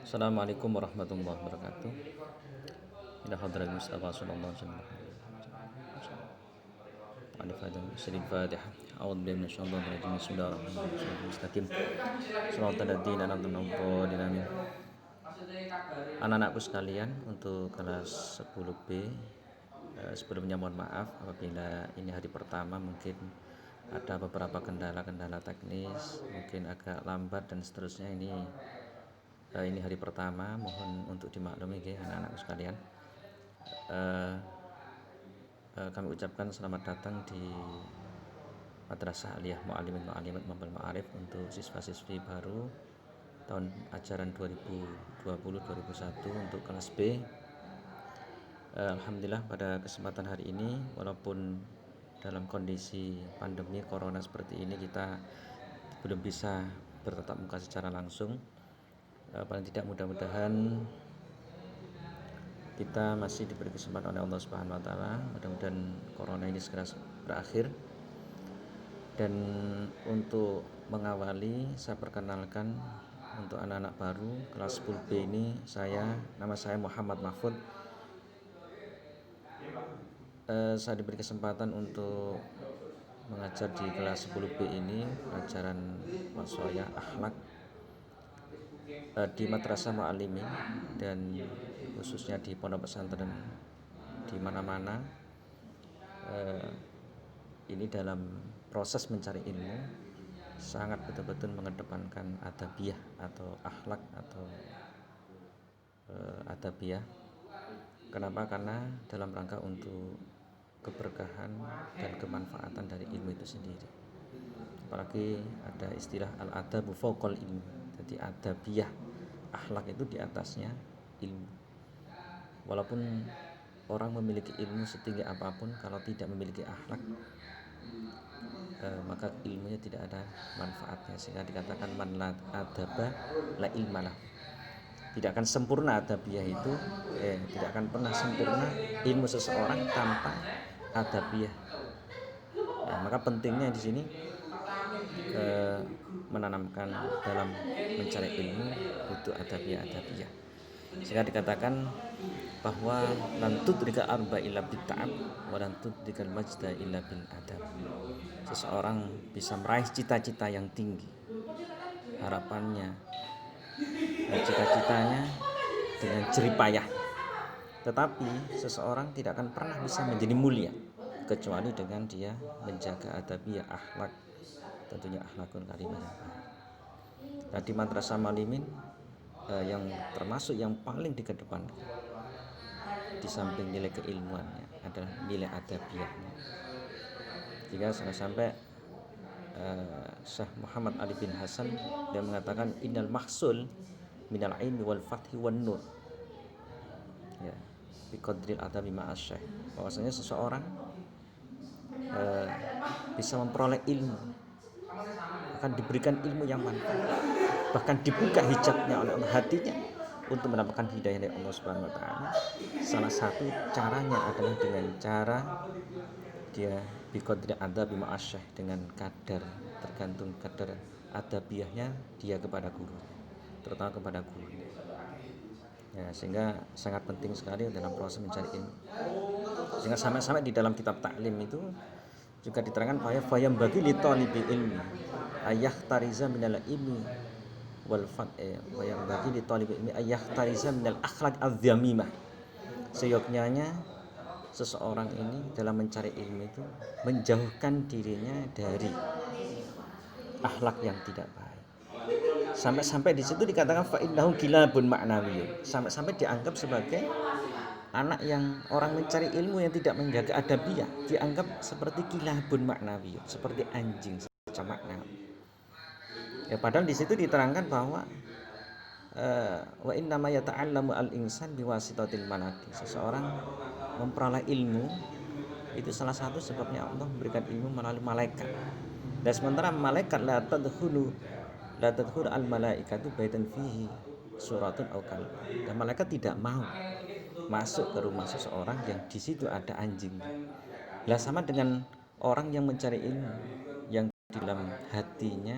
Assalamualaikum warahmatullahi wabarakatuh. Ila hadratil Mustafa sallallahu alaihi wasallam. Al-Fatihah. A'udzu billahi minasyaitonir rajim. Bismillahirrahmanirrahim. Shallallahu alaihi wasallam. Anak-anakku sekalian, untuk kelas 10B, sebelumnya mohon maaf apabila ini hari pertama mungkin ada beberapa kendala-kendala teknis, mungkin agak lambat dan seterusnya. Ini hari pertama, mohon untuk dimaklumi ya anak-anakku sekalian. Kami ucapkan selamat datang di Madrasah Aliyah Mu'allimin Mu'allimat Mambal Ma'arif untuk siswa-siswi baru tahun ajaran 2020-2021 untuk kelas B. Alhamdulillah pada kesempatan hari ini, walaupun dalam kondisi pandemi corona seperti ini kita belum bisa bertatap muka secara langsung, paling tidak mudah-mudahan kita masih diberi kesempatan oleh Allah Subhanahu wa taala. Mudah-mudahan corona ini segera berakhir. Dan untuk mengawali, saya perkenalkan untuk anak-anak baru kelas 10B ini, nama saya Muhammad Mahfud. Saya diberi kesempatan untuk mengajar di kelas 10B ini pelajaran waswaya akhlak di Madrasah Mu'allimin, dan khususnya di pondok pesantren di mana-mana. Ini dalam proses mencari ilmu sangat betul-betul mengedepankan adabiyah atau akhlak atau adabiyah. Kenapa? Karena dalam rangka untuk keberkahan dan kemanfaatan dari ilmu itu sendiri. Apalagi ada istilah al-adabu fawqal ilmi. Jadi adabiyah, akhlak itu di atasnya ilmu. Walaupun orang memiliki ilmu setinggi apapun, kalau tidak memiliki akhlak, maka ilmunya tidak ada manfaatnya. Sehingga dikatakan man la adaba la ilmalah. Tidak akan sempurna adabiyah itu, tidak akan pernah sempurna ilmu seseorang tanpa adabiyah. Maka pentingnya di sini menanamkan dalam mencari ilmu itu adabiyah. Sehingga dikatakan bahwa lan tudrika arba illa bitta'ab wa lan tudrikal majda illa bil adab. Seseorang bisa meraih cita-cita yang tinggi, harapannya dan cita-citanya dengan jerih payah, tetapi seseorang tidak akan pernah bisa menjadi mulia kecuali dengan dia menjaga adabiyah, akhlak, tentunya akhlakul karimah yang baik. Nah, di Madrasah Mu'allimin yang termasuk yang paling dikedepankan di samping nilai keilmuannya adalah nilai adabiyahnya. Jika sampai Syekh Muhammad Ali bin Hasan dia mengatakan innal mahsul minal ilmi wal fathi wan nur, ya, biqadril adabi ma'as syekh. Bahwasanya seseorang bisa memperoleh ilmu, akan diberikan ilmu yang manfaat, bahkan dibuka hijabnya oleh Allah hatinya untuk mendapatkan hidayah dari Allah Subhanahu wa taala. Salah satu caranya adalah dengan cara dia biqadri adabi ma'asyah, dengan tergantung kadar adabiyahnya dia kepada guru, terutama kepada guru. Ya, sehingga sangat penting sekali dalam proses mencari ilmu. Sehingga sampai di dalam kitab taklim itu juga diterangkan bahwa fayam bagi li talibi ilmi ayah tariza minal ilmi wal wa yang bagi li talibi ilmi ayah tariza minal akhlaq az-zamimah. Seyogyanya seseorang ini dalam mencari ilmu itu menjauhkan dirinya dari akhlak yang tidak baik. Sampai di situ dikatakan fa innahu kilabun ma'nawiyyun. Sampai dianggap sebagai anak yang orang mencari ilmu yang tidak menjaga adabiyah, dianggap seperti kilabun ma'nawiyyun, seperti anjing secara maknawi. Ya, padahal di situ diterangkan bahwa wa inna ma yata'allamu al-insan biwasitatil malaki. Seseorang memperoleh ilmu itu salah satu sebabnya Allah memberikan ilmu melalui malaikat. Dan sementara malaikat la tadkhulu al-malaikatu baitan fihi suratun aw kalb. Dan malaikat tidak mau masuk ke rumah seseorang yang di situ ada anjing. Lah sama dengan orang yang mencari ilmu yang dalam hatinya,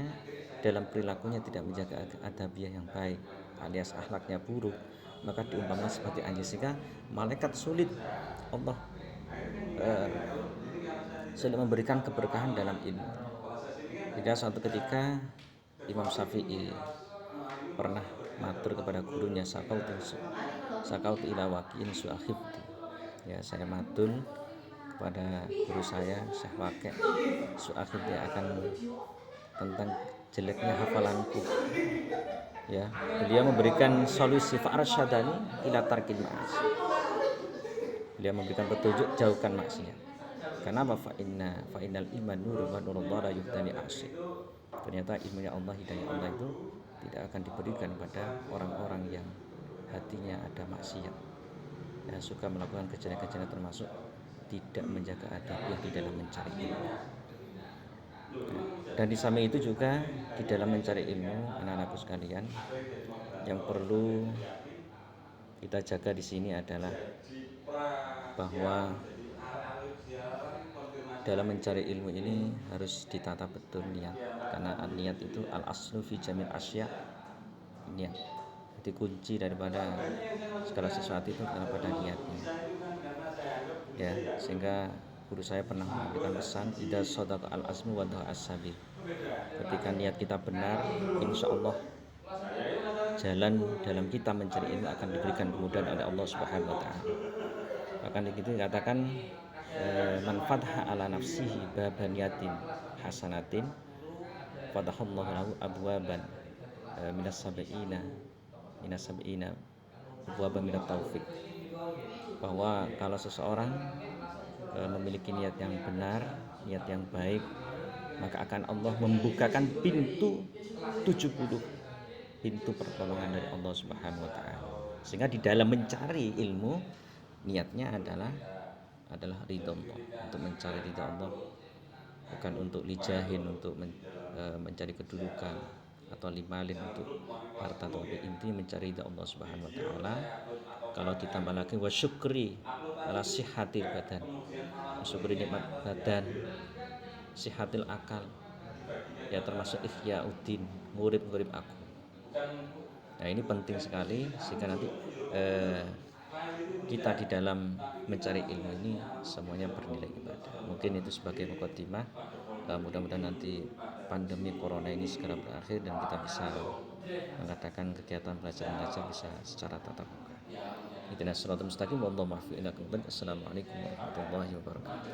dalam perilakunya tidak menjaga adabiyah yang baik, alias akhlaknya buruk, maka diumpamakan seperti anjing, sehingga malaikat sulit Allah sulit memberikan keberkahan dalam ilmu. Hingga suatu ketika Imam Syafi'i pernah matur kepada gurunya, sakautu ila waqi'in su'akhibti, ya saya matur kepada guru saya Syekh Waqi' su'akhibti akan tentang jeleknya hafalanku. Ya, beliau memberikan solusi fa'arsyadani ila tarkil ma'asi. Beliau memberikan petunjuk jauhkan maksiat. Kenapa? Fa'innal iman nurun wa nurullah la yuhtani asy. Ternyata ilmunya Allah, hidayah Allah itu tidak akan diberikan pada orang-orang yang hatinya ada maksiat, yang suka melakukan kejadian-kejadian, termasuk tidak menjaga adabnya di dalam mencari ilmu. Dan di samping itu juga di dalam mencari ilmu, anak-anakku sekalian, yang perlu kita jaga di sini adalah bahwa dalam mencari ilmu ini harus ditata betul niat, karena niat itu al aslu fi jamil asya, niat. Jadi kunci daripada segala sesuatu itu adalah pada niatnya. Ya, sehingga guru saya pernah memberikan pesan, idza sadaqa al asmu wa dha'a as-sabil. Ketika niat kita benar, insya Allah jalan dalam kita mencari ilmu akan diberikan kemudahan oleh Allah Subhanahu wa taala. Bahkan begitu dikatakan, man fadha ala nafsihi baban yatin hasanatin fadahallahu lahu abwaban minas sab'ina abwaban minat taufik. Bahwa kalau seseorang memiliki niat yang benar, niat yang baik, maka akan Allah membukakan pintu 70 pintu pertolongan dari Allah Subhanahu wa taala. Sehingga di dalam mencari ilmu, niatnya adalah ridho Allah, untuk mencari ridho Allah, bukan untuk lijahin, untuk mencari kedudukan atau limalin, untuk harta, tapi intinya mencari ridho Allah Subhanahu wa taala. Kalau ditambah lagi wa syukri ala sihatil badan, syukri nikmat badan, sihatil akal, ya termasuk ihya'uddin, murid-murid aku. Nah ini penting sekali, sehingga nanti kita di dalam mencari ilmu ini semuanya bernilai ibadah. Mungkin itu sebagai mukadimah. Mudah-mudahan nanti pandemi corona ini segera berakhir dan kita bisa mengadakan kegiatan belajar mengajar bisa secara tatap muka. Ihdinas siratal mustaqim wallahu muwaffiq ila aqwamit thoriq. Assalamualaikum warahmatullahi wabarakatuh.